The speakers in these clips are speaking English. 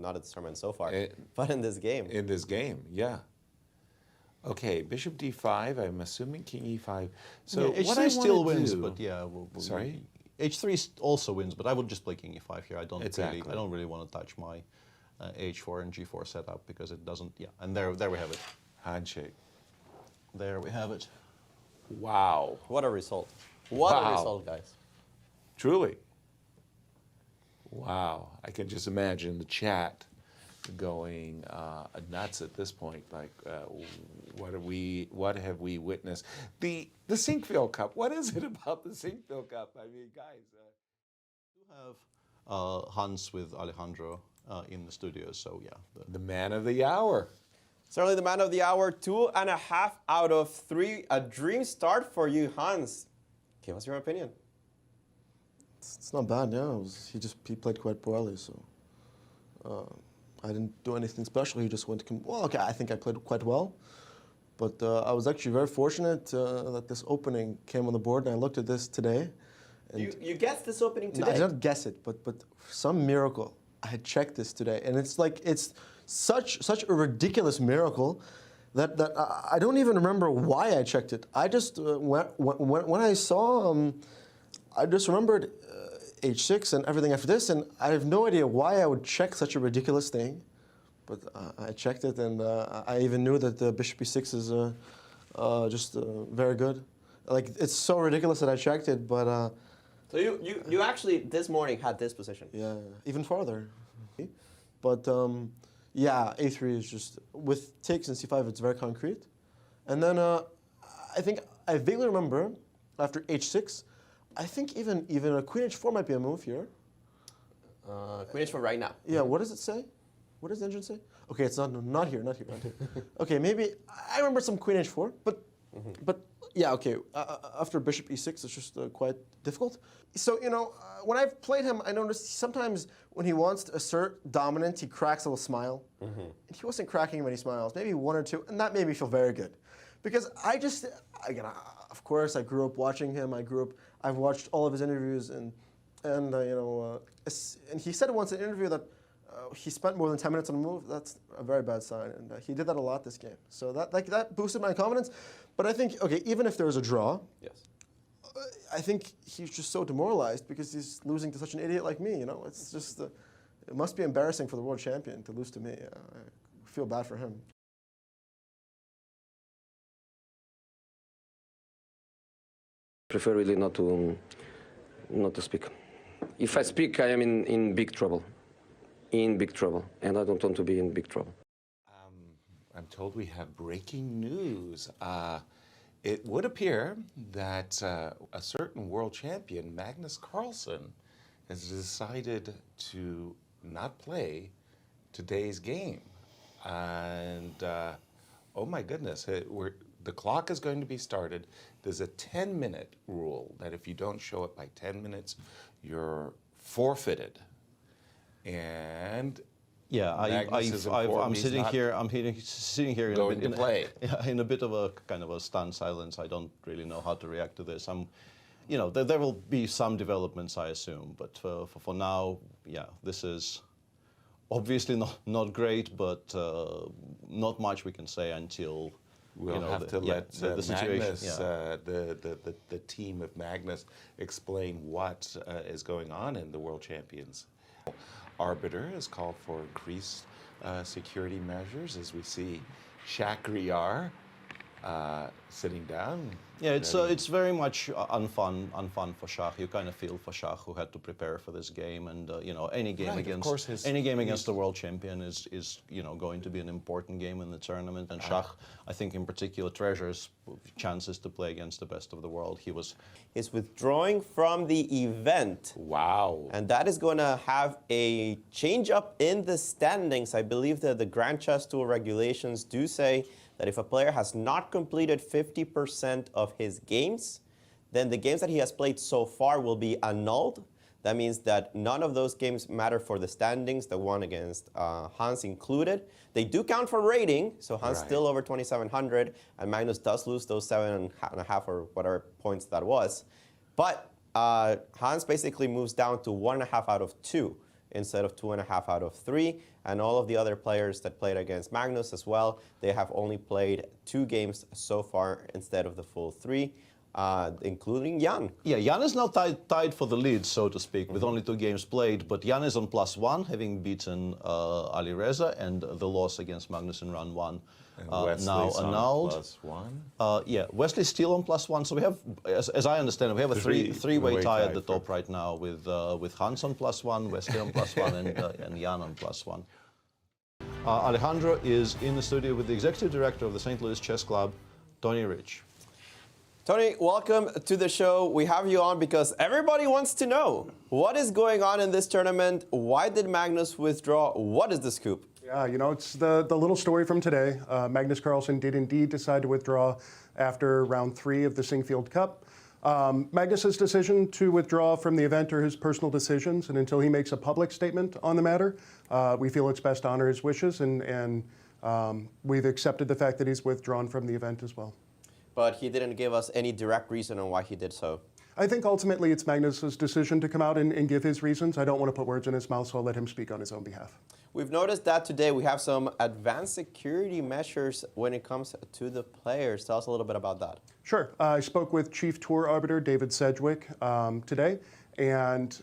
not at this tournament so far, but in this game. In this game, yeah. Okay, bishop d5, I'm assuming king e5. So yeah, what h3 I still wanna wins, do, but yeah. Sorry? h3 also wins, but I would just play king e5 here. I don't really want to touch my h4 and g4 setup because it doesn't, yeah. And there we have it. Handshake. There we have it. Wow. What a result. What a result, guys. Truly. Wow. I can just imagine the chat going nuts at this point. Like, what have we witnessed? The Sinquefield Cup. What is it about the Sinquefield Cup? I mean, guys. We have Hans with Alejandro in the studio, so yeah. The man of the hour. Certainly the man of the hour. 2.5 out of 3. A dream start for you, Hans. Give us your opinion. It's not bad, yeah. He played quite poorly, so I didn't do anything special. He just went to well, okay. I think I played quite well, but I was actually very fortunate that this opening came on the board, and I looked at this today. And you guessed this opening today? I did not guess it, but for some miracle, I had checked this today, and it's like it's such a ridiculous miracle that I don't even remember why I checked it. I just when I saw, I just remembered h6 and everything after this, and I have no idea why I would check such a ridiculous thing, but I checked it, and I even knew that the bishop e6 is just very good. Like, it's so ridiculous that I checked it, but. So you actually this morning had this position. Yeah, even farther. But yeah, a3 is just with takes and c5. It's very concrete, and then I think I vaguely remember after h6. I think even a queen h4 might be a move here. Queen h4 right now. Yeah, what does it say? What does the engine say? Okay, it's not here. Okay, maybe I remember some queen h4, but yeah, okay. After bishop e6, it's just quite difficult. So when I've played him, I noticed sometimes when he wants to assert dominance, he cracks a little smile. And he wasn't cracking many smiles, maybe one or two, and that made me feel very good, because again, of course, I grew up watching him. I've watched all of his interviews, and he said once in an interview that he spent more than 10 minutes on a move. That's a very bad sign, and he did that a lot this game. So that boosted my confidence. But I think, okay, even if there was a draw, yes, I think he's just so demoralized because he's losing to such an idiot like me. It's just it must be embarrassing for the world champion to lose to me. I feel bad for him. Prefer really not to speak. If I speak, I am in big trouble. In big trouble, and I don't want to be in big trouble. I'm told we have breaking news. It would appear that a certain world champion, Magnus Carlsen, has decided to not play today's game. And oh my goodness, the clock is going to be started. There's a 10-minute rule that if you don't show up by 10 minutes, you're forfeited. And yeah, I'm sitting here. I'm sitting here in a bit of a kind of a stunned silence. I don't really know how to react to this. There will be some developments, I assume, but for now, yeah, this is obviously not great, but not much we can say until we'll have to let Magnus, the team of Magnus, explain what is going on in the World Champions. Arbiter has called for increased security measures as we see Shakhriyar sitting down. Yeah, it's very much unfun for Shak. You kind of feel for Shak, who had to prepare for this game, and any game against the world champion is going to be an important game in the tournament. And Shak, I think in particular, treasures chances to play against the best of the world. He's withdrawing from the event. Wow! And that is going to have a change up in the standings. I believe that the Grand Chess Tour regulations do say that if a player has not completed 50% of his games, then the games that he has played so far will be annulled. That means that none of those games matter for the standings, the one against Hans included. They do count for rating, so Hans still over 2,700, and Magnus does lose those 7.5 or whatever points that was. But Hans basically moves down to 1.5 out of 2 instead of 2.5 out of 3. And all of the other players that played against Magnus as well, they have only played 2 games so far instead of the full 3. Including Jan. Yeah, Jan is now tied for the lead, so to speak, with only 2 games played. But Jan is on +1, having beaten Ali Reza, and the loss against Magnus in round 1 now annulled. +1. Yeah, Wesley's still on +1. So we have, as I understand it, we have a three-way tie at the top right now with Hans on +1, Wesley on +1, and Jan on +1. Alejandro is in the studio with the executive director of the St. Louis Chess Club, Tony Rich. Tony, welcome to the show. We have you on because everybody wants to know what is going on in this tournament. Why did Magnus withdraw? What is the scoop? Yeah, you know, it's the little story from today. Magnus Carlsen did indeed decide to withdraw after round 3 of the Sinquefield Cup. Magnus's decision to withdraw from the event are his personal decisions, and until he makes a public statement on the matter, we feel it's best to honor his wishes, and we've accepted the fact that he's withdrawn from the event as well. But he didn't give us any direct reason on why he did so. I think ultimately it's Magnus's decision to come out and give his reasons. I don't want to put words in his mouth, so I'll let him speak on his own behalf. We've noticed that today we have some advanced security measures when it comes to the players. Tell us a little bit about that. Sure. I spoke with Chief Tour Arbiter David Sedgwick today. And,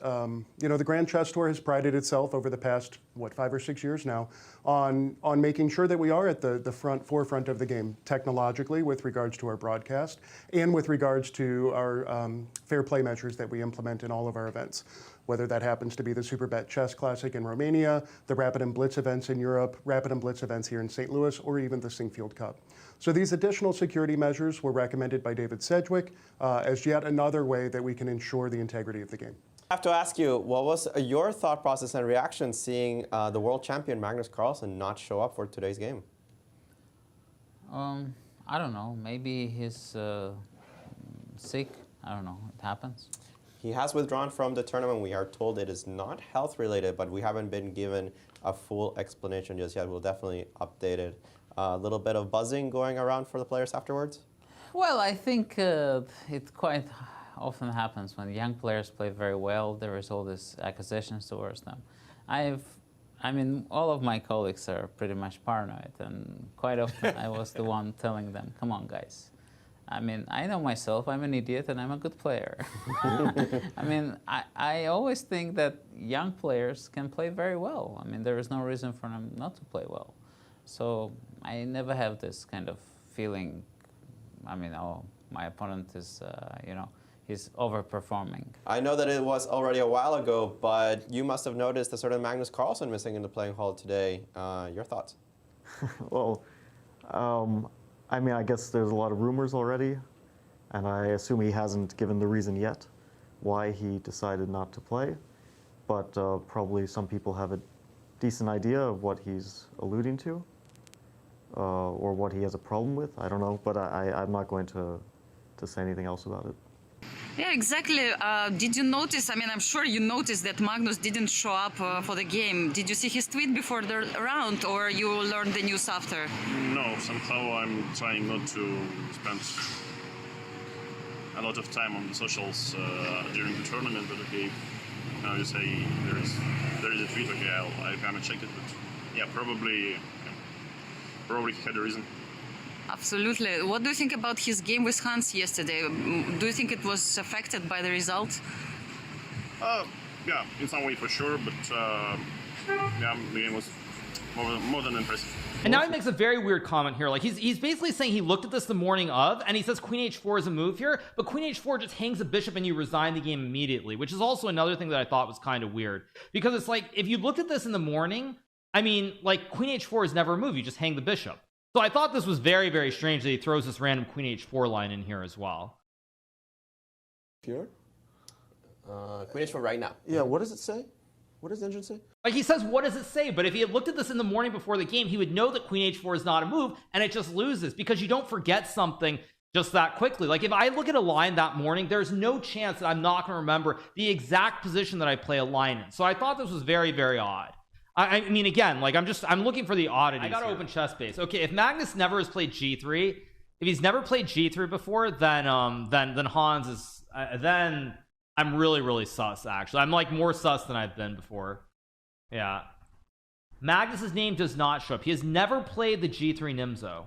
you know, the Grand Chess Tour has prided itself over the past, 5 or 6 years now, on making sure that we are at the forefront of the game technologically with regards to our broadcast and with regards to our fair play measures that we implement in all of our events. Whether that happens to be the Superbet Chess Classic in Romania, the Rapid and Blitz events in Europe, Rapid and Blitz events here in St. Louis, or even the Sinquefield Cup. So these additional security measures were recommended by David Sedgwick as yet another way that we can ensure the integrity of the game. I have to ask you, what was your thought process and reaction seeing the world champion Magnus Carlsen not show up for today's game? I don't know. Maybe he's sick. I don't know. It happens. He has withdrawn from the tournament. We are told it is not health related, but we haven't been given a full explanation just yet. We'll definitely update it. A little bit of buzzing going around for the players afterwards? Well, I think it quite often happens when young players play very well. There is all these accusations towards them. I mean, all of my colleagues are pretty much paranoid, and quite often I was the one telling them, come on, guys. I mean, I know myself, I'm an idiot and I'm a good player. I mean, I always think that young players can play very well. I mean, there is no reason for them not to play well. So I never have this kind of feeling, I mean, oh, my opponent is, you know, he's overperforming. I know that it was already a while ago, but you must have noticed a certain Magnus Carlsen missing in the playing hall today. Your thoughts? Well, I mean, I guess there's a lot of rumors already, and I assume he hasn't given the reason yet why he decided not to play, but probably some people have a decent idea of what he's alluding to, or what he has a problem with. I don't know, but I'm not going to say anything else about it. Yeah, exactly. Did you notice, I mean, I'm sure you noticed that Magnus didn't show up for the game. Did you see his tweet before the round, or you learned the news after? No, somehow I'm trying not to spend a lot of time on the socials during the tournament, but okay, now you say there is a tweet, okay, I kind of check it, but yeah, probably he had a reason. Absolutely. What do you think about his game with Hans yesterday? Do you think it was affected by the result? Yeah, in some way for sure, but yeah, the game was more than impressive. And now he makes a very weird comment here. Like he's basically saying he looked at this the morning of, and he says Queen H4 is a move here, but Queen H4 just hangs a bishop and you resign the game immediately, which is also another thing that I thought was kind of weird. Because it's like, if you looked at this in the morning, I mean, like Queen H4 is never a move, you just hang the bishop. So I thought this was very, very strange that he throws this random Queen H4 line in here as well. Pure? Queen H4 right now. Yeah, what does it say? What does the engine say? Like he says, what does it say? But if he had looked at this in the morning before the game, he would know that Queen H4 is not a move, and it just loses because you don't forget something just that quickly. Like if I look at a line that morning, there's no chance that I'm not going to remember the exact position that I play a line in. So I thought this was very, very odd. I mean, again, like I'm looking for the oddities. I got to open chess base. Okay, if Magnus never has played G3, if he's never played G3 before, then Hans is then I'm really, really sus. Actually, I'm like more sus than I've been before. Yeah. Magnus's name does not show up. He has never played the G3 Nimzo.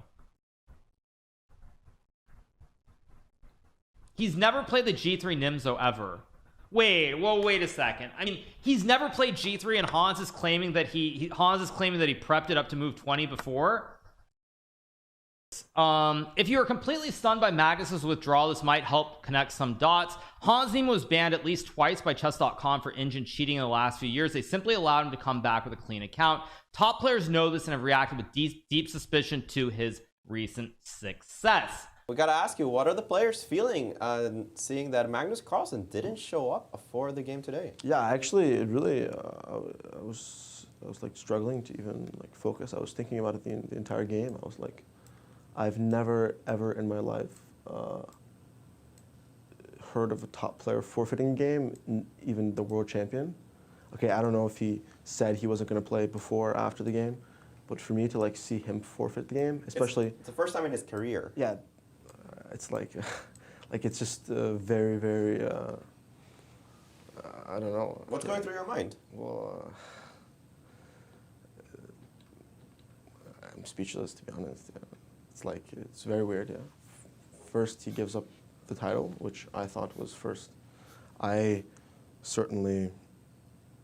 He's never played the G3 Nimzo ever. Wait a second. I mean, he's never played G3, and Hans is claiming that he prepped it up to move 20 before. If you are completely stunned by Magnus's withdrawal, this might help connect some dots. Hans Niemann was banned at least twice by chess.com for engine cheating in the last few years. They simply allowed him to come back with a clean account. Top players know this and have reacted with deep suspicion to his recent success. We gotta ask you, what are the players feeling seeing that Magnus Carlsen didn't show up for the game today? Yeah, actually, it really, I was like struggling to even like focus. I was thinking about it the entire game. I was like, I've never ever in my life heard of a top player forfeiting a game, even the world champion. Okay, I don't know if he said he wasn't going to play before or after the game, but for me to like see him forfeit the game, especially it's the first time in his career. Yeah. It's like, it's just very, very, I don't know. What's going through your mind? Well, I'm speechless, to be honest. Yeah. It's like, it's very weird, yeah. First, he gives up the title, which I thought was first. I certainly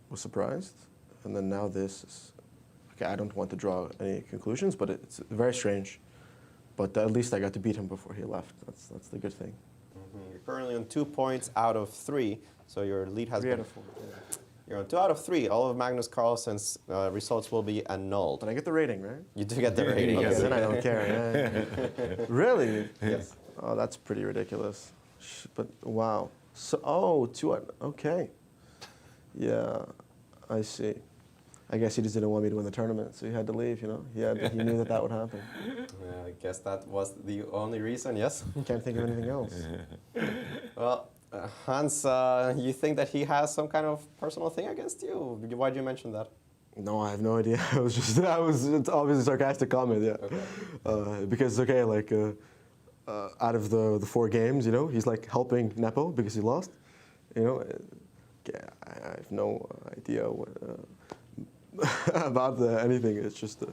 was surprised. And then now this is, okay, I don't want to draw any conclusions, but it's very strange. But at least I got to beat him before he left. That's the good thing. Mm-hmm. You're currently on 2 points out of 3, so your lead has 3 out been... of 4. Yeah. You're on 2 out of 3. All of Magnus Carlsen's results will be annulled. But I get the rating, right? You do get the rating. Okay, then I don't care. Yeah. Really? Yes. Oh, that's pretty ridiculous. But wow. So, 2 out. Okay. Yeah, I see. I guess he just didn't want me to win the tournament, so he had to leave, you know? He knew that would happen. I guess that was the only reason, yes? Can't think of anything else. Well, Hans, you think that he has some kind of personal thing against you? Why did you mention that? No, I have no idea. It's obviously a sarcastic comment, yeah. Okay. Because, okay, like, out of the 4 games, you know, he's like helping Nepo because he lost. You know, yeah, I have no idea what... about anything. It's just, of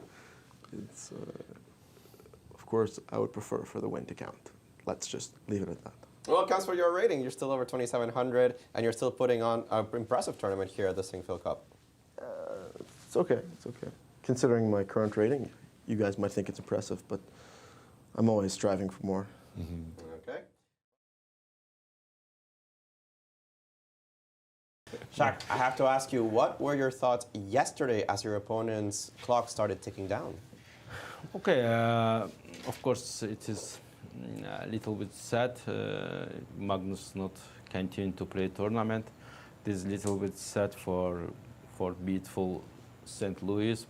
course, I would prefer for the win to count. Let's just leave it at that. Well, it counts for your rating. You're still over 2,700, and you're still putting on an impressive tournament here at the Sinquefield Cup. It's okay. It's okay. Considering my current rating, you guys might think it's impressive, but I'm always striving for more. Mm-hmm. Okay. Shak, I have to ask you, what were your thoughts yesterday as your opponent's clock started ticking down? Okay, of course it is a little bit sad. Magnus not continue to play tournament. It is a little bit sad for beautiful St. Louis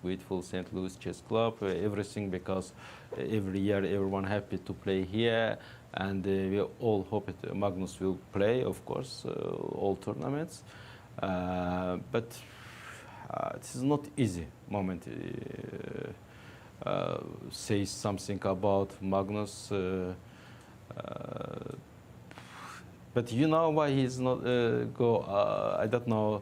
Chess Club, everything, because every year everyone happy to play here, and we all hope that Magnus will play, of course, all tournaments. But it is not easy moment. Say something about Magnus, but you know why he's not go. I don't know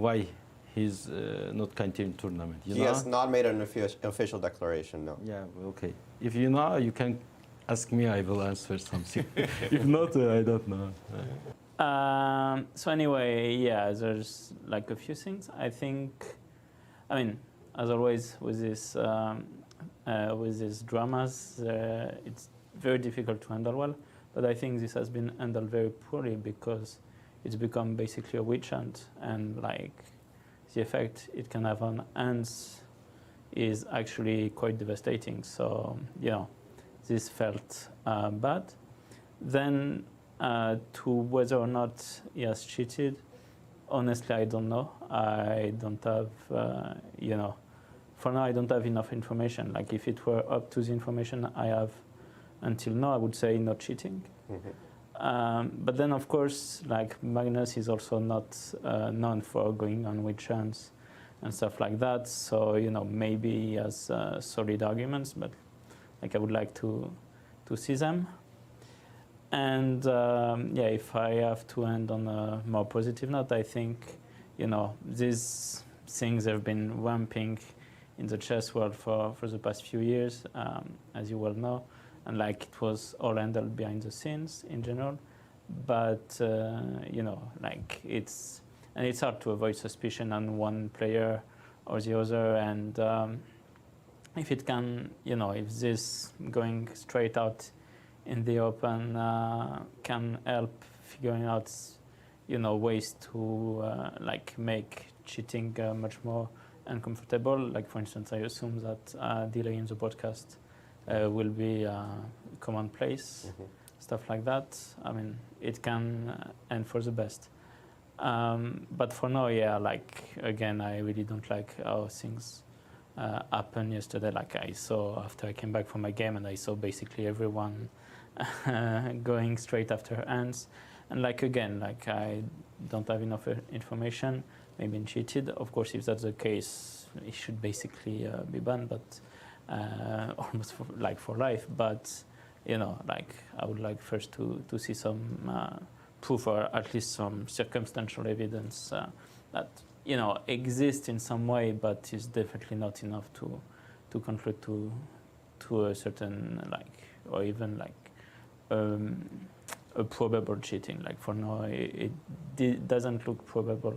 why he's not continuing tournament. He has not made an official declaration, no. Yeah, okay. If you know, you can ask me. I will answer something. If not, I don't know. So anyway, yeah, there's like a few things. I think, I mean, as always with these dramas, it's very difficult to handle well. But I think this has been handled very poorly because it's become basically a witch hunt, and like the effect it can have on ants is actually quite devastating. So you know, this felt bad. Then to whether or not he has cheated, honestly, I don't know. I don't have, you know, for now I don't have enough information. Like if it were up to the information I have until now, I would say not cheating. Mm-hmm. But then, of course, like Magnus is also not known for going on witch hunts and stuff like that. So you know, maybe he has solid arguments, but like I would like to see them. And yeah, if I have to end on a more positive note, I think, you know, these things have been ramping in the chess world for the past few years, as you well know, and like it was all handled behind the scenes in general. But you know, like it's hard to avoid suspicion on one player or the other, and if it can, you know, if this going straight out in the open can help figuring out, you know, ways to like make cheating much more uncomfortable. Like for instance, I assume that delay in the broadcast will be commonplace, stuff like that. I mean, it can end for the best. But for now, yeah, like again, I really don't like how things happened yesterday. Like I saw after I came back from my game, and I saw basically everyone going straight after Hans. And like again, like I don't have enough information. Maybe cheated. Of course, if that's the case, it should basically be banned, but almost for life. But you know, like I would like first to see some proof, or at least some circumstantial evidence that, you know, exists in some way, but is definitely not enough to conclude to a certain, like, or even like a probable cheating. Like for now, it doesn't look probable,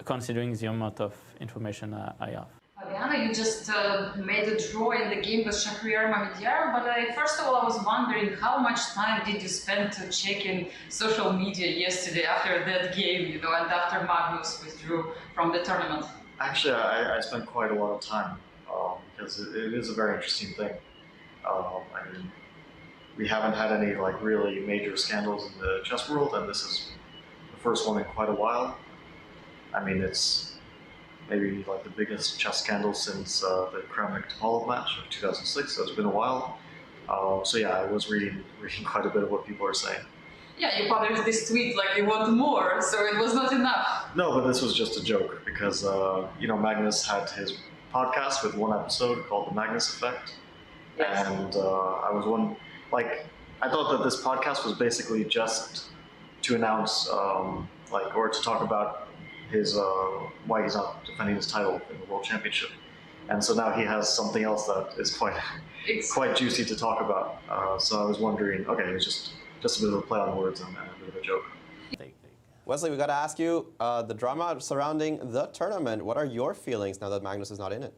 considering the amount of information I have. Fabiano, you just made a draw in the game with Shakhriyar Mamedyarov, but first of all, I was wondering how much time did you spend to checking social media yesterday after that game, you know, and after Magnus withdrew from the tournament? Actually, I spent quite a lot of time because it is a very interesting thing. I mean, we haven't had any like really major scandals in the chess world, and this is the first one in quite a while. I mean, it's maybe like the biggest chess scandal since the Kramnik-Topalov match of 2006, so it's been a while. So yeah, I was reading quite a bit of what people are saying. Yeah, you published this tweet like you want more, so it was not enough. No, but this was just a joke because, you know, Magnus had his podcast with one episode called The Magnus Effect. Yes. And I was I thought that this podcast was basically just to announce, or to talk about his why he's not defending his title in the World Championship, and so now he has something else that is quite juicy to talk about. So I was wondering, okay, it was just a bit of a play on words and a bit of a joke. Wesley, we got to ask you the drama surrounding the tournament. What are your feelings now that Magnus is not in it?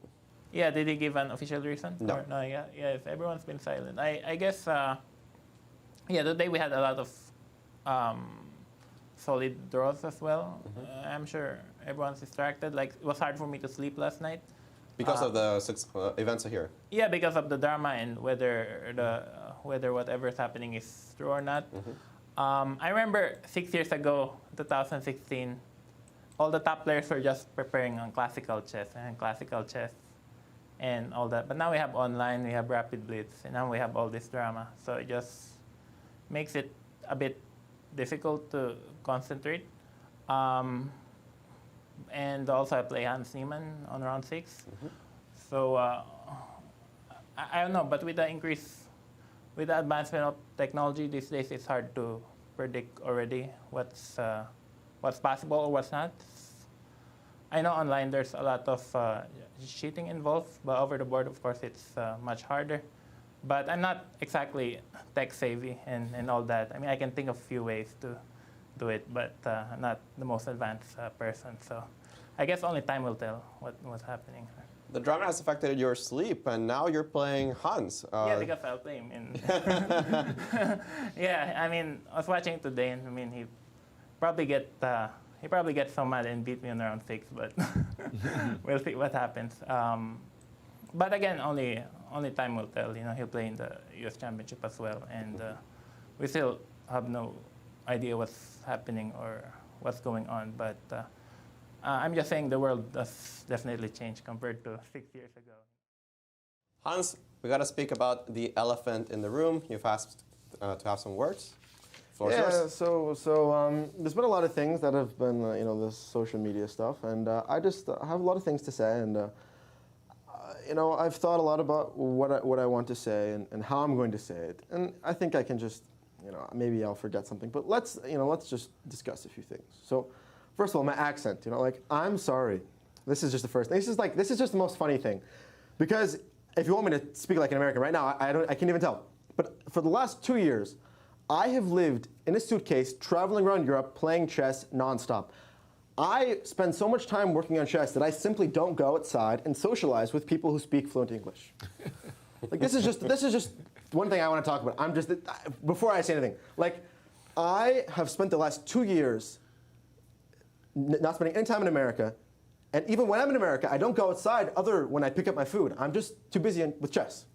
Yeah, did he give an official reason? No. Or, no, yeah, everyone's been silent. I guess, yeah, today we had a lot of solid draws as well. I'm sure everyone's distracted. Like, it was hard for me to sleep last night. Because of the events here? Yeah, because of the drama and whether whatever's happening is true or not. I remember 6 years ago, 2016, all the top players were just preparing on classical chess and all that. But now we have online, we have rapid blitz, and now we have all this drama. So it just makes it a bit difficult to concentrate. And also I play Hans Niemann on round 6. So I don't know, but with the advancement of technology these days, it's hard to predict already what's possible or what's not. I know online there's a lot of cheating involved, but over the board, of course, it's much harder. But I'm not exactly tech savvy and all that. I mean, I can think of a few ways to do it, but I'm not the most advanced person. So I guess only time will tell what's happening. The drama has affected your sleep, and now you're playing Hans. Yeah, because I'll play him. Yeah, I mean, I was watching today, and I mean, he probably gets so mad and beat me on round 6, but we'll see what happens. But again, only time will tell. You know, he'll play in the U.S. Championship as well, and we still have no idea what's happening or what's going on. But I'm just saying the world does definitely change compared to 6 years ago. Hans, we got to speak about the elephant in the room. You've asked to have some words. Yeah, so there's been a lot of things that have been, you know, this social media stuff, and I just have a lot of things to say, and you know, I've thought a lot about what I want to say and how I'm going to say it, and I think I can just, you know, maybe I'll forget something, but let's just discuss a few things. So, first of all, my accent, you know, like, I'm sorry This is just the first. This is just the most funny thing, because if you want me to speak like an American right now, I can't even tell. But for the last 2 years, I have lived in a suitcase, traveling around Europe, playing chess nonstop. I spend so much time working on chess that I simply don't go outside and socialize with people who speak fluent English. Like this is just one thing I want to talk about. I'm just before I say anything. Like I have spent the last 2 years not spending any time in America, and even when I'm in America, I don't go outside other when I pick up my food. I'm just too busy with chess.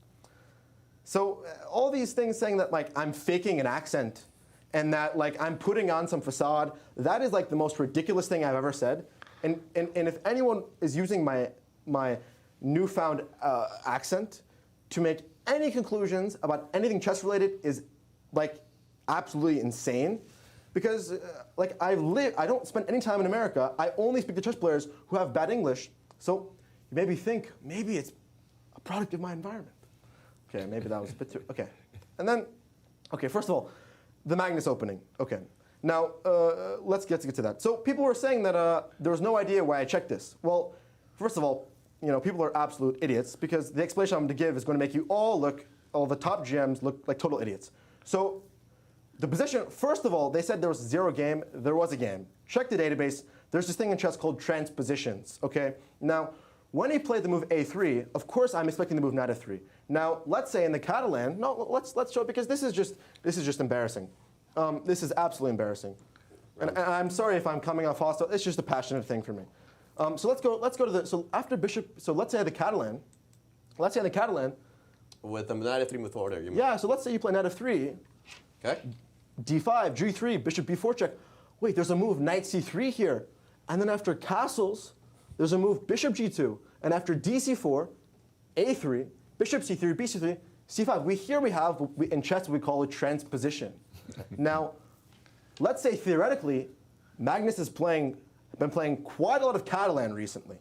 So all these things saying that like I'm faking an accent and that like I'm putting on some facade, that is like the most ridiculous thing I've ever said. And if anyone is using my newfound accent to make any conclusions about anything chess related is like absolutely insane. Because like I don't spend any time in America. I only speak to chess players who have bad English. So you maybe think maybe it's a product of my environment. Okay, maybe that was a bit too. Okay, and then, okay, first of all, the Magnus opening. Okay, now let's get to that. So people were saying that there was no idea why I checked this. Well, first of all, people are absolute idiots because the explanation I'm going to give is going to make you all the top GMs look like total idiots. So the position, first of all, they said there was 0 game. There was a game. Check the database. There's this thing in chess called transpositions. Okay, now when he played the move a3, of course I'm expecting the move knight f3. Now let's say in the Catalan, no, let's show it because this is just embarrassing. This is absolutely embarrassing, and I'm sorry if I'm coming off hostile. It's just a passionate thing for me. So let's go to the after bishop. So let's say the Catalan. With the knight f3 move order. Yeah. So let's say you play knight f3. Okay. d5, g3, bishop b4 check. Wait, there's a move knight c3 here, and then after castles, there's a move bishop g2, and after dc4, a3, bishop c3, bc3, c5. Here we have in chess we call it transposition. Now, let's say theoretically, Magnus has been playing quite a lot of Catalan recently.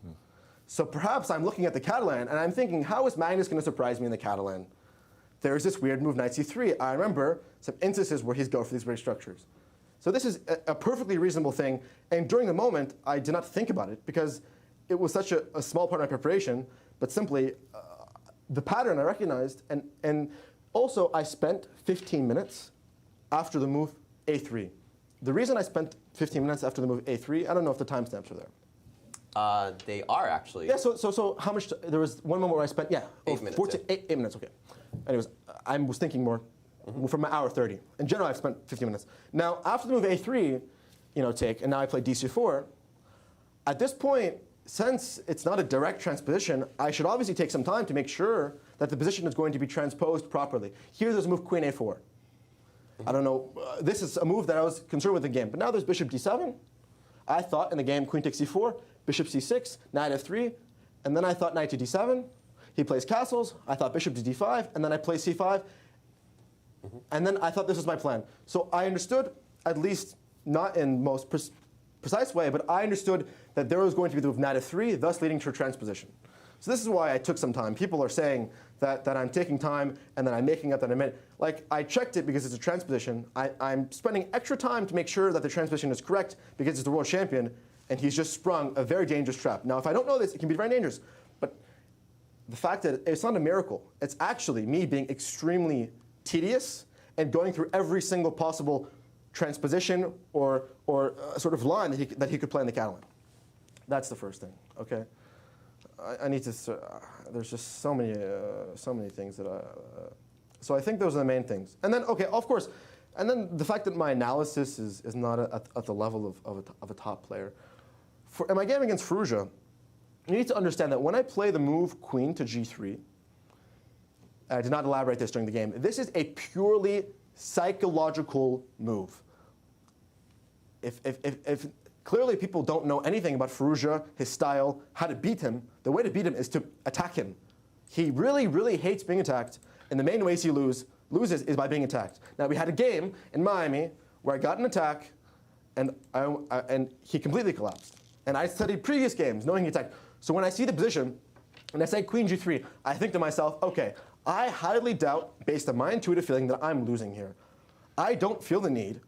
So perhaps I'm looking at the Catalan and I'm thinking, how is Magnus going to surprise me in the Catalan? There's this weird move knight c3. I remember some instances where he's going for these weird structures. So this is a perfectly reasonable thing. And during the moment, I did not think about it because it was such a small part of my preparation, but simply the pattern I recognized. And also, I spent 15 minutes after the move a3. The reason I spent 15 minutes after the move a3, I don't know if the timestamps are there. They are actually. Yeah, so how much, there was one moment where I spent, 8 minutes. 8 minutes, okay. Anyways, I was thinking more from my hour 30. In general, I've spent 15 minutes. Now, after the move a3, and now I play dc4, at this point, since it's not a direct transposition, I should obviously take some time to make sure that the position is going to be transposed properly. Here, there's a move queen a4. I don't know, this is a move that I was concerned with in the game. But now there's bishop d7. I thought in the game queen takes c4, bishop c6, knight f3, and then I thought knight to d7. He plays castles. I thought bishop to d5, and then I play c5. And then I thought this was my plan. So I understood, at least not in most precise way, but I understood that there was going to be the move knight f3, thus leading to a transposition. So this is why I took some time. People are saying that I'm taking time and then I'm making up that I meant. Like, I checked it because it's a transposition. I'm spending extra time to make sure that the transposition is correct because it's the world champion, and he's just sprung a very dangerous trap. Now, if I don't know this, it can be very dangerous. But the fact that it's not a miracle. It's actually me being extremely tedious and going through every single possible transposition or sort of line that he could play in the Catalan. That's the first thing, okay? I need to, there's just so many things that so I think those are the main things. And then, okay, of course, and then the fact that my analysis is not at the level of a top player. In my game against Ferrugia, you need to understand that when I play the move queen to g3, I did not elaborate this during the game, this is a purely psychological move. If clearly people don't know anything about Ferrugia, his style, how to beat him, the way to beat him is to attack him. He really, really hates being attacked, and the main ways he loses is by being attacked. Now, we had a game in Miami where I got an attack, and he completely collapsed. And I studied previous games, knowing he attacked. So when I see the position, and I say queen g3, I think to myself, okay, I highly doubt, based on my intuitive feeling, that I'm losing here. I don't feel the need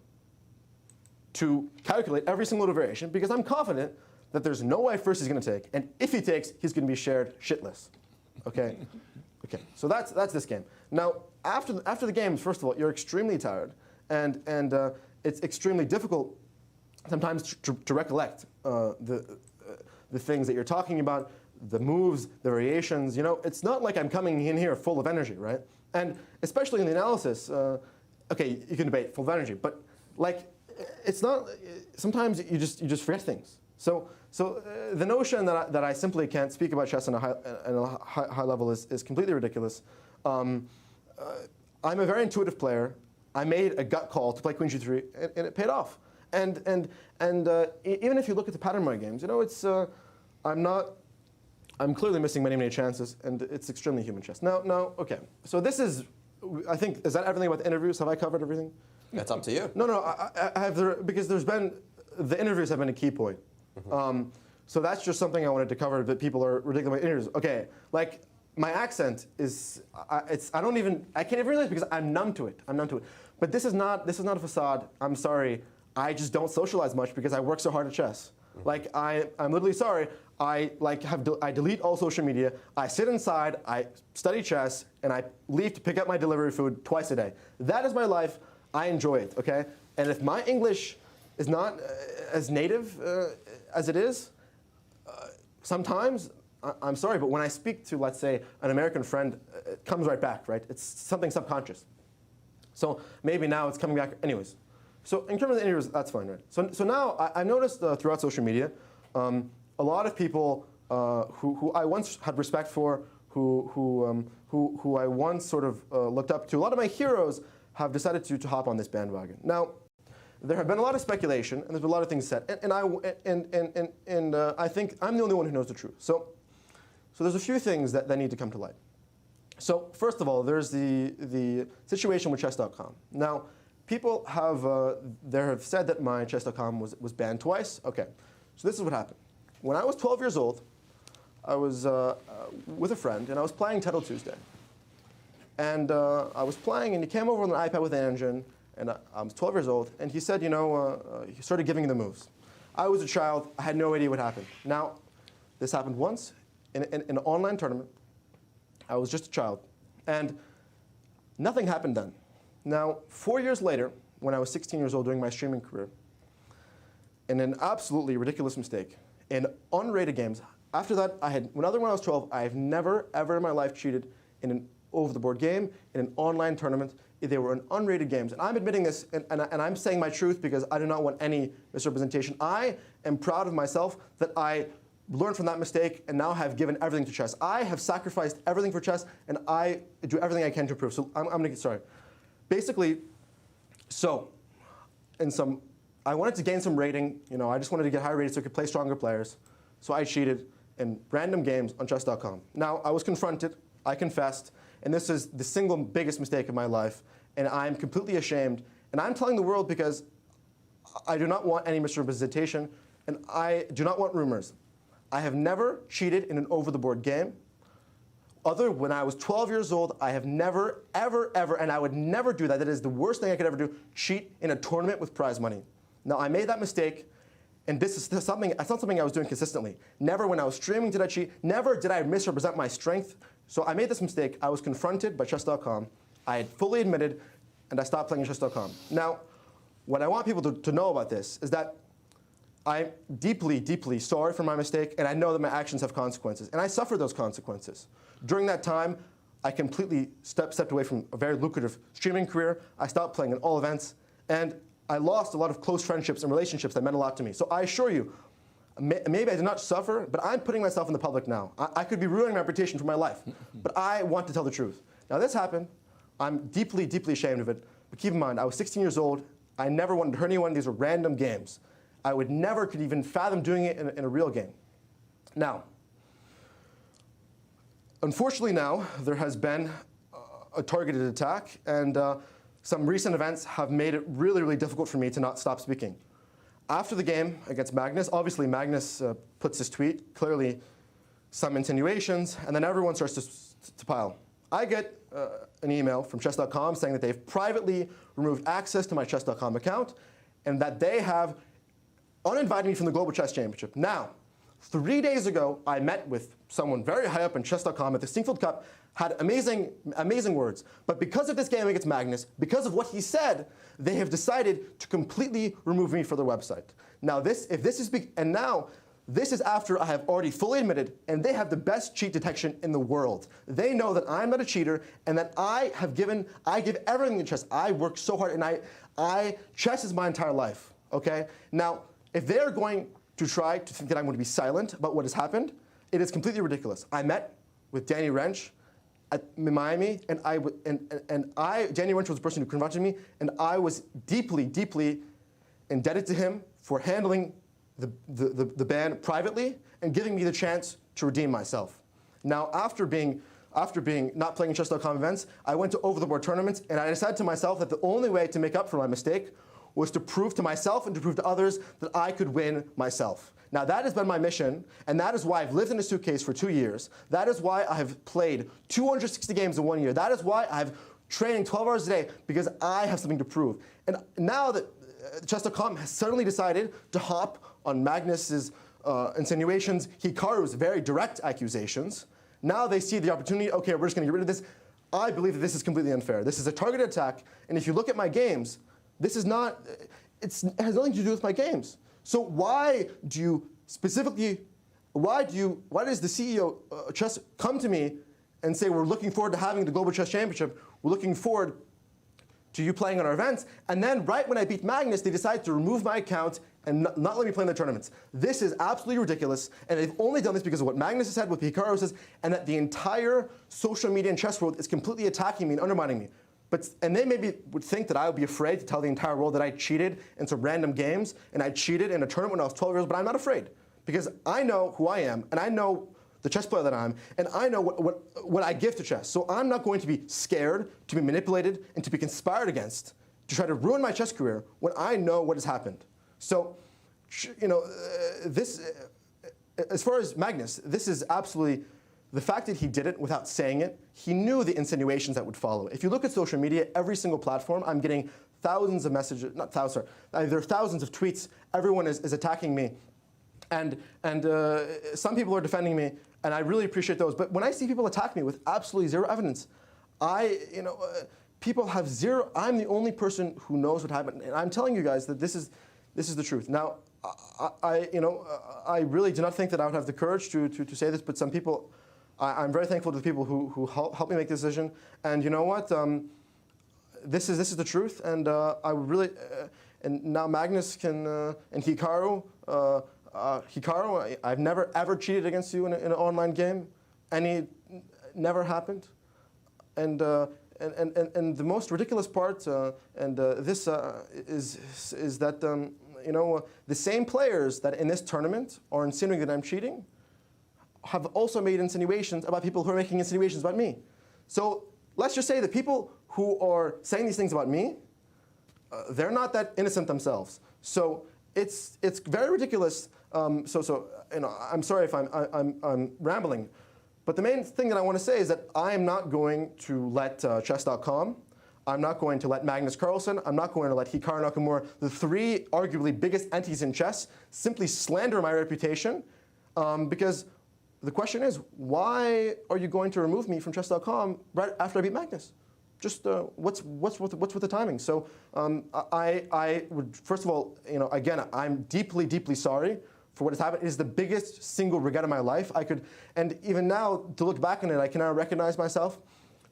to calculate every single variation because I'm confident that there's no way first he's going to take, and if he takes, he's going to be shared shitless. Okay? Okay, so that's this game. Now, after the game, first of all, you're extremely tired, and it's extremely difficult sometimes to recollect the things that you're talking about, the moves, the variations. You know, it's not like I'm coming in here full of energy, right? And especially in the analysis, okay, you can debate full of energy, but like, it's not. Sometimes you just forget things. So the notion that I simply can't speak about chess on a high level is completely ridiculous. I'm a very intuitive player. I made a gut call to play Queen G3, and it paid off. And even if you look at the pattern of my games, you know, it's I'm clearly missing many chances, and it's extremely human chess. Now, okay. So this is, I think, is that everything about the interviews? Have I covered everything? That's up to you. No, I have because the interviews have been a key point. So that's just something I wanted to cover, that people are ridiculous about interviews. Okay, like my accent is, I can't even realize because I'm numb to it. But this is not a facade. I'm sorry. I just don't socialize much because I work so hard at chess. Like I'm literally sorry. I delete all social media. I sit inside. I study chess, and I leave to pick up my delivery food twice a day. That is my life. I enjoy it. Okay. And if my English is not as native as it is, sometimes I'm sorry, but when I speak to, let's say, an American friend, it comes right back. Right. It's something subconscious. So maybe now it's coming back. Anyways. So in terms of the interviews, that's fine, right? So now I've noticed throughout social media, a lot of people who I once had respect for, who I once sort of looked up to, a lot of my heroes have decided to hop on this bandwagon. Now, there have been a lot of speculation, and there's been a lot of things said, and I think I'm the only one who knows the truth. So there's a few things that need to come to light. So first of all, there's the situation with chess.com. Now, people have said that my chess.com was banned twice. Okay, so this is what happened. When I was 12 years old, I was with a friend, and I was playing Title Tuesday. And I was playing, and he came over on an iPad with an engine, and I was 12 years old, and he said, you know, he started giving me the moves. I was a child. I had no idea what happened. Now, this happened once in an online tournament. I was just a child, and nothing happened then. Now, 4 years later, when I was 16 years old doing my streaming career, in an absolutely ridiculous mistake, in unrated games, after that, when I was 12, I have never, ever in my life cheated in an over-the-board game, in an online tournament. They were in unrated games. And I'm admitting this, and I'm saying my truth because I do not want any misrepresentation. I am proud of myself that I learned from that mistake and now have given everything to chess. I have sacrificed everything for chess, and I do everything I can to improve. So I'm going to get started. Basically, I wanted to gain some rating. You know, I just wanted to get higher rated so I could play stronger players. So I cheated in random games on chess.com. Now, I was confronted. I confessed. And this is the single biggest mistake of my life. And I'm completely ashamed. And I'm telling the world because I do not want any misrepresentation. And I do not want rumors. I have never cheated in an over-the-board game. When I was 12 years old, I have never, ever, and I would never do that. That is the worst thing I could ever do, cheat in a tournament with prize money. Now, I made that mistake, and it's not something I was doing consistently. Never when I was streaming did I cheat. Never did I misrepresent my strength. So I made this mistake. I was confronted by chess.com. I had fully admitted, and I stopped playing chess.com. Now, what I want people to know about this is that I'm deeply, deeply sorry for my mistake, and I know that my actions have consequences, and I suffered those consequences. During that time, I completely stepped away from a very lucrative streaming career. I stopped playing in all events, and I lost a lot of close friendships and relationships that meant a lot to me. So I assure you, maybe I did not suffer, but I'm putting myself in the public now. I could be ruining my reputation for my life, but I want to tell the truth. Now this happened. I'm deeply, deeply ashamed of it, but keep in mind, I was 16 years old. I never wanted to hurt anyone. These were random games. I would never could even fathom doing it in a real game. Now, unfortunately now, there has been a targeted attack, and some recent events have made it really, really difficult for me to not stop speaking. After the game against Magnus, obviously Magnus puts his tweet, clearly some insinuations, and then everyone starts to pile. I get an email from chess.com saying that they've privately removed access to my chess.com account, and that they have uninvited me from the Global Chess Championship. Now, 3 days ago, I met with someone very high up in chess.com at the Sinquefield Cup, had amazing words. But because of this game against Magnus, because of what he said, they have decided to completely remove me from their website. Now this is after I have already fully admitted, and they have the best cheat detection in the world. They know that I'm not a cheater, and that I give everything to chess. I work so hard, and chess is my entire life, okay? Now, if they're going to try to think that I'm going to be silent about what has happened, it is completely ridiculous. I met with Danny Wrench at Miami, and Danny Wrench was the person who confronted me, and I was deeply, deeply indebted to him for handling the ban privately and giving me the chance to redeem myself. Now, after being not playing in chess.com events, I went to over-the-board tournaments, and I decided to myself that the only way to make up for my mistake was to prove to myself and to prove to others that I could win myself. Now that has been my mission, and that is why I've lived in a suitcase for 2 years. That is why I have played 260 games in 1 year. That is why I've training 12 hours a day, because I have something to prove. And now that chess.com has suddenly decided to hop on Magnus's insinuations, Hikaru's very direct accusations, now they see the opportunity, okay, we're just going to get rid of this. I believe that this is completely unfair. This is a targeted attack, and if you look at my games, this is not, it has nothing to do with my games. So why do you specifically, why does the CEO of chess come to me and say, we're looking forward to having the Global Chess Championship, we're looking forward to you playing on our events, and then right when I beat Magnus, they decide to remove my account and not let me play in the tournaments. This is absolutely ridiculous, and they've only done this because of what Magnus has said, what Hikaru says, and that the entire social media and chess world is completely attacking me and undermining me. And they maybe would think that I would be afraid to tell the entire world that I cheated in some random games, and I cheated in a tournament when I was 12 years old, but I'm not afraid. Because I know who I am, and I know the chess player that I am, and I know what I give to chess. So I'm not going to be scared, to be manipulated, and to be conspired against, to try to ruin my chess career when I know what has happened. So, you know, as far as Magnus, this is absolutely, the fact that he did it without saying it, he knew the insinuations that would follow. If you look at social media, every single platform, I'm getting thousands of messages, not thousands, sorry, there are thousands of tweets, everyone is attacking me. And some people are defending me, and I really appreciate those. But when I see people attack me with absolutely zero evidence, people have zero, I'm the only person who knows what happened. And I'm telling you guys that this is the truth. Now, I really do not think that I would have the courage to say this, but some people, I'm very thankful to the people who helped me make this decision. And you know what? This is the truth, and I would really, and now Magnus can, and Hikaru, Hikaru, I've never ever cheated against you in an online game. Never happened. And the most ridiculous part, is that the same players that in this tournament are insinuating that I'm cheating have also made insinuations about people who are making insinuations about me. So let's just say that people who are saying these things about me, they're not that innocent themselves. So it's very ridiculous. I'm sorry if I'm rambling, but the main thing that I want to say is that I am not going to let chess.com, I'm not going to let Magnus Carlsen, I'm not going to let Hikaru Nakamura, the three arguably biggest entities in chess, simply slander my reputation, because the question is, why are you going to remove me from chess.com right after I beat Magnus? Just what's with the timing? So I would, first of all, again, I'm deeply, deeply sorry for what has happened. It is the biggest single regret of my life. And even now, to look back on it, I can now recognize myself.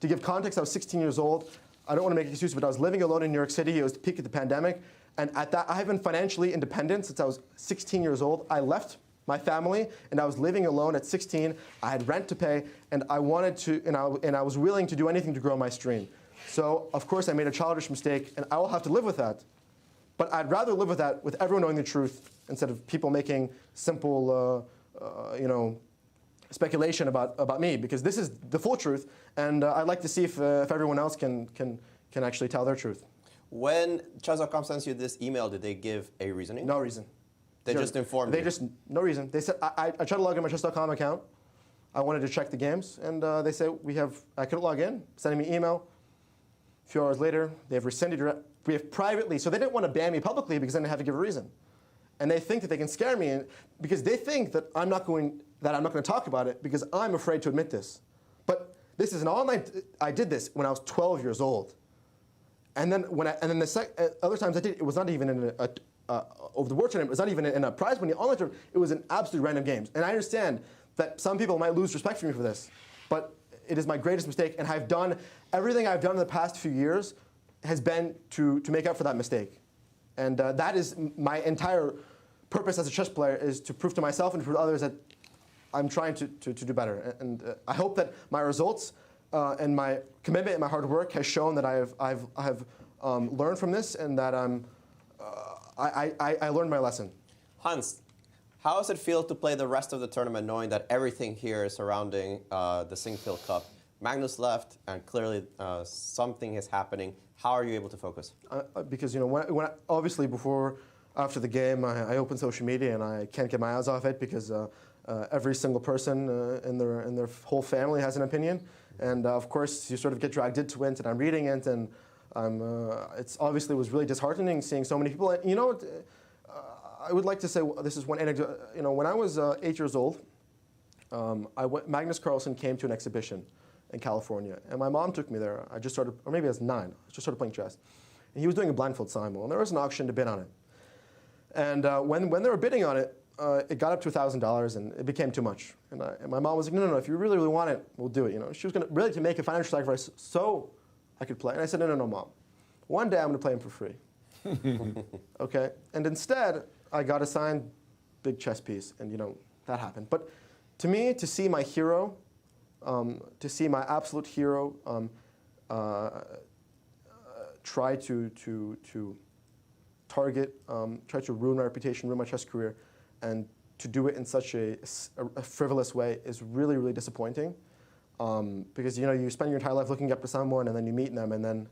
To give context, I was 16 years old. I don't want to make an excuse, but I was living alone in New York City. It was the peak of the pandemic. And at that, I have been financially independent since I was 16 years old. I left my family, and I was living alone at 16. I had rent to pay, and I wanted to, and I was willing to do anything to grow my stream. So, of course, I made a childish mistake, and I will have to live with that. But I'd rather live with that with everyone knowing the truth instead of people making simple, speculation about me, because this is the full truth, and I'd like to see if everyone else can actually tell their truth. When chess.com sends you this email, did they give a reasoning? No reason. They just informed you? No reason. They said, I tried to log in my chess.com account. I wanted to check the games, and they said, I couldn't log in, sending me email. A few hours later, they've rescinded we have privately, so they didn't want to ban me publicly because then they had to give a reason. and they think that they can scare me, because they think that I'm not going to talk about it because I'm afraid to admit this. But this is an online. I did this when I was 12 years old, and then other times I did it was not even in over the World Tournament. It was not even in a prize money online tournament. It was in absolutely random games. And I understand that some people might lose respect for me for this, but it is my greatest mistake, and I've done everything I've done in the past few years has been to make up for that mistake. And that is my entire purpose as a chess player, is to prove to myself and prove to others that I'm trying to do better. And I hope that my results and my commitment and my hard work has shown that I've learned from this, and that I learned my lesson. Hans, how does it feel to play the rest of the tournament knowing that everything here is surrounding the Sinquefield Cup? Magnus left, and clearly something is happening. How are you able to focus? Because when obviously after the game, I open social media and I can't get my eyes off it, because every single person in their whole family has an opinion, and of course you sort of get dragged into it. And I'm reading it, and it's obviously was really disheartening seeing so many people. And, I would like to say this is one anecdote. When I was 8 years old, Magnus Carlsen came to an exhibition in California, and my mom took me there. I just started, or maybe I was 9. I just started playing chess, and he was doing a blindfold simul, and there was an auction to bid on it. And when they were bidding on it, it got up to $1,000, and it became too much. And my mom was like, no, if you really, really want it, we'll do it. She was going to make a financial sacrifice so I could play. And I said, no, Mom. One day I'm going to play him for free. Okay? And instead, I got a signed big chess piece, and that happened. But to me, to see my hero, to see my absolute hero try to target, try to ruin my reputation, ruin my chess career, and to do it in such a frivolous way is really, really disappointing. Because you spend your entire life looking up to someone, and then you meet them, and then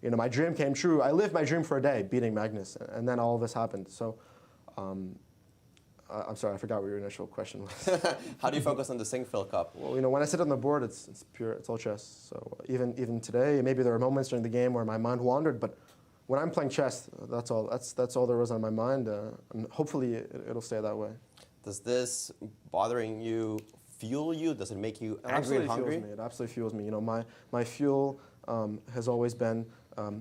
my dream came true. I lived my dream for a day, beating Magnus, and then all of this happened. So I'm sorry, I forgot what your initial question was. How do you focus on the Sinquefield Cup? Well, when I sit on the board, it's pure, it's all chess. So even today, maybe there are moments during the game where my mind wandered, but when I'm playing chess, that's all there was on my mind, and hopefully it'll stay that way. Does this bothering you fuel you? Does it make you angry and hungry? It absolutely fuels me. My fuel has always been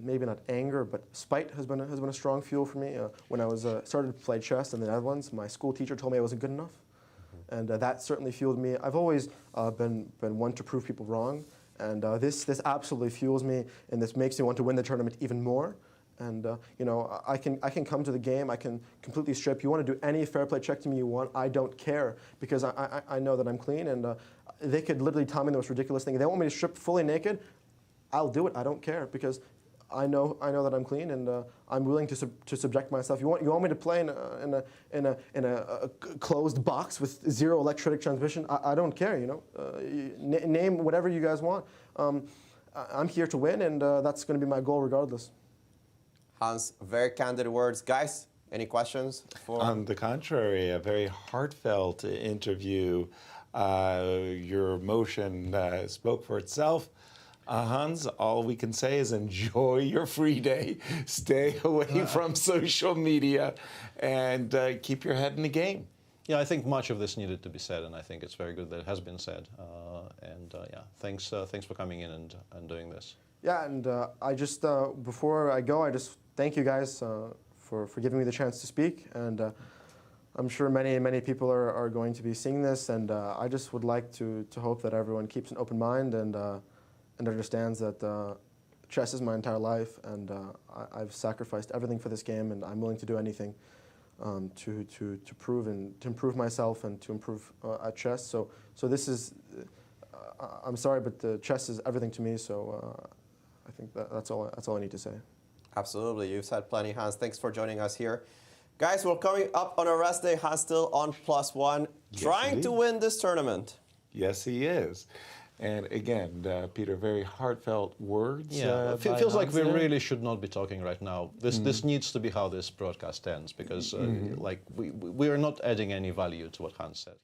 maybe not anger, but spite has been a strong fuel for me. When I was started to play chess in the Netherlands, my school teacher told me I wasn't good enough, and that certainly fueled me. I've always been one to prove people wrong, and this absolutely fuels me, and this makes me want to win the tournament even more. And I can come to the game. I can completely strip. You want to do any fair play check to me you want. I don't care, because I know that I'm clean, and they could literally tell me the most ridiculous thing. If they want me to strip fully naked, I'll do it. I don't care, because I know that I'm clean, and I'm willing to subject myself. You want me to play in a closed box with zero electric transmission? I don't care. Name whatever you guys want. I'm here to win, and that's going to be my goal regardless. Hans, very candid words. Guys, any questions? On the contrary, a very heartfelt interview. Your emotion spoke for itself. Hans, all we can say is enjoy your free day, stay away from social media, and keep your head in the game. Yeah, I think much of this needed to be said, and I think it's very good that it has been said. Yeah, thanks for coming in and doing this. Yeah, and I just, before I go, I just thank you guys for giving me the chance to speak. And I'm sure many people are going to be seeing this, and I just would like to hope that everyone keeps an open mind and understands that chess is my entire life, and I've sacrificed everything for this game, and I'm willing to do anything to improve myself and to improve at chess. So this is, I'm sorry, but the chess is everything to me. So I think that's all I need to say. Absolutely, you've said plenty, Hans. Thanks for joining us here. Guys, we're coming up on a rest day. Hans still on +1, trying to win this tournament. Yes, he is. And again, Peter, very heartfelt words. Yeah, it feels like we really should not be talking right now. This needs to be how this broadcast ends, because like we are not adding any value to what Hans said.